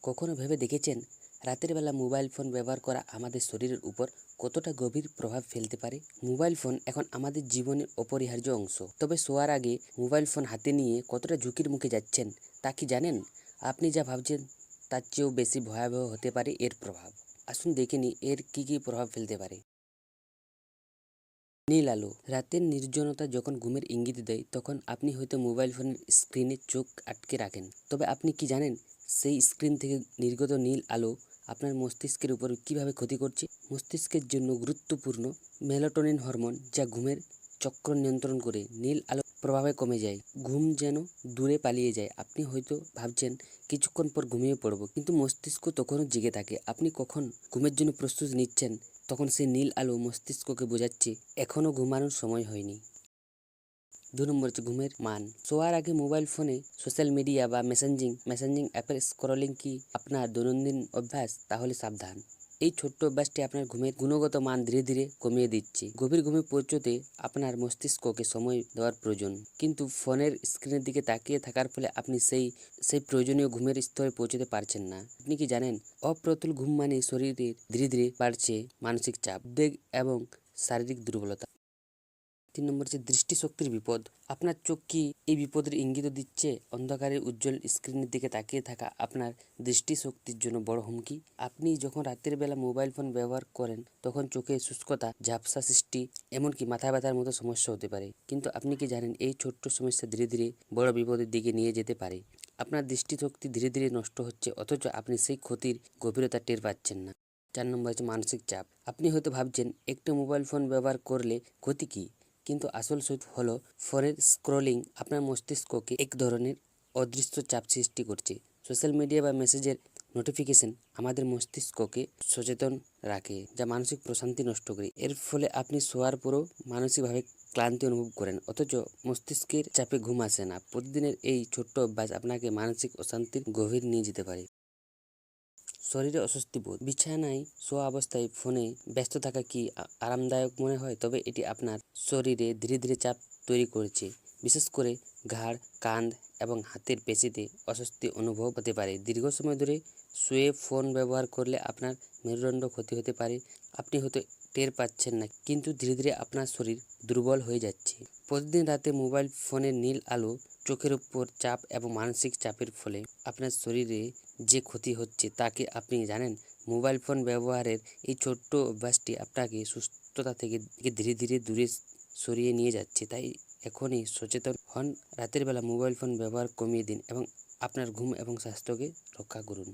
কখনো ভেবে দেখেছেন রাতের বেলা মোবাইল ফোন ব্যবহার করা আমাদের শরীরের উপর কতটা গভীর প্রভাব ফেলতে পারে? মোবাইল ফোন এখন আমাদের জীবনের অপরিহার্য অংশ। তবে শোয়ার আগে মোবাইল ফোন হাতে নিয়ে কতটা ঝুঁকির মুখে যাচ্ছেন তা কি জানেন? আপনি যা ভাবছেন তার চেয়েও বেশি ভয়াবহ হতে পারে এর প্রভাব। আসুন দেখে নিই এর কী প্রভাব ফেলতে পারে। নীল আলো রাতের নির্জনতা যখন ঘুমের ইঙ্গিত দেয় তখন আপনি হয়তো মোবাইল ফোনের স্ক্রিনে চোখ আটকে রাখেন। তবে আপনি কি জানেন সেই স্ক্রিন থেকে নির্গত নীল আলো আপনার মস্তিষ্কের উপর কীভাবে ক্ষতি করছে? মস্তিষ্কের জন্য গুরুত্বপূর্ণ মেলাটোনিন হরমোন, যা ঘুমের চক্র নিয়ন্ত্রণ করে, নীল আলো প্রভাবে কমে যায়। ঘুম যেন দূরে পালিয়ে যায়। আপনি হয়তো ভাবছেন কিছুক্ষণ পর ঘুমিয়ে পড়ব, কিন্তু মস্তিষ্ক তখনও জেগে থাকে। আপনি কখন ঘুমের জন্য প্রস্তুতি নিচ্ছেন তখন সেই নীল আলো মস্তিষ্ককে বোঝাচ্ছে এখনও ঘুমানোর সময় হয়নি। ২ নম্বর হচ্ছে ঘুমের মান। শোয়ার আগে মোবাইল ফোনে সোশ্যাল মিডিয়া বা মেসেঞ্জিং অ্যাপের স্ক্রলিং কি আপনার দৈনন্দিন অভ্যাস? তাহলে সাবধান। এই ছোট্ট অভ্যাসটি আপনার ঘুমের গুণগত মান ধীরে ধীরে কমিয়ে দিচ্ছে। গভীর ঘুমে পৌঁছতে আপনার মস্তিষ্ককে সময় দেওয়ার প্রয়োজন, কিন্তু ফোনের স্ক্রিনের দিকে তাকিয়ে থাকার ফলে আপনি সেই প্রয়োজনীয় ঘুমের স্তরে পৌঁছতে পারছেন না। আপনি কি জানেন অপ্রতুল ঘুম মানে শরীরের ধীরে ধীরে বাড়ছে মানসিক চাপ, উদ্বেগ এবং শারীরিক দুর্বলতা। ৩ নম্বর হচ্ছে দৃষ্টিশক্তির বিপদ। আপনার চোখ কি এই বিপদের ইঙ্গিত দিচ্ছে? অন্ধকারের উজ্জ্বল স্ক্রিনের দিকে তাকিয়ে থাকা আপনার দৃষ্টিশক্তির জন্য বড় হুমকি। আপনি যখন রাতের বেলা মোবাইল ফোন ব্যবহার করেন তখন চোখে শুষ্কতা, ঝাপসা সৃষ্টি, এমনকি মাথা ব্যথার মতো সমস্যা হতে পারে। কিন্তু আপনি কি জানেন এই ছোট্ট সমস্যা ধীরে ধীরে বড় বিপদের দিকে নিয়ে যেতে পারে? আপনার দৃষ্টিশক্তি ধীরে ধীরে নষ্ট হচ্ছে, অথচ আপনি সেই ক্ষতির গভীরতা টের পাচ্ছেন না। ৪ নম্বর হচ্ছে মানসিক চাপ। আপনি হয়তো ভাবছেন একটু মোবাইল ফোন ব্যবহার করলে ক্ষতি কী, কিন্তু আসল সত্য হলো ফোনের স্ক্রলিং আপনার মস্তিষ্ককে এক ধরনের অদৃশ্য চাপ সৃষ্টি করছে। সোশ্যাল মিডিয়া বা মেসেজের নোটিফিকেশন আমাদের মস্তিষ্ককে সচেতন রাখে, যা মানসিক প্রশান্তি নষ্ট করে। এর ফলে আপনি শোয়ার পরও মানসিকভাবে ক্লান্তি অনুভব করেন, অথচ মস্তিষ্কের চাপে ঘুম আসে না। প্রতিদিনের এই ছোট্ট অভ্যাস আপনাকে মানসিক অশান্তির গভীর নিয়ে যেতে পারে। শরীরে অস্বস্তি বোধ। বিছানায় শোয়া অবস্থায় ফোনে ব্যস্ত থাকা কি আরামদায়ক মনে হয়? তবে এটি আপনার শরীরে ধীরে ধীরে চাপ তৈরি করছে। বিশেষ করে ঘাড়, কাঁধ এবং হাতের পেশিতে অস্বস্তি অনুভব হতে পারে। দীর্ঘ সময় ধরে শুয়ে ফোন ব্যবহার করলে আপনার মেরুদণ্ড ক্ষতি হতে পারে। আপনি হয়তো টের পাচ্ছেন না, কিন্তু ধীরে ধীরে আপনার শরীর দুর্বল হয়ে যাচ্ছে। প্রতিদিন রাতে মোবাইল ফোনের নীল আলো চোখের উপর চাপ এবং মানসিক চাপের ফলে আপনার শরীরে যে ক্ষতি হচ্ছে তা কি আপনি জানেন? মোবাইল ফোন ব্যবহারের এই ছোট্ট অভ্যাসটি আপনাকে সুস্থতা থেকে ধীরে ধীরে দূরে সরিয়ে নিয়ে যাচ্ছে। তাই এখনই সচেতন হন, রাতের বেলা মোবাইল ফোন ব্যবহার কমিয়ে দিন এবং আপনার ঘুম এবং স্বাস্থ্যকে রক্ষা করুন।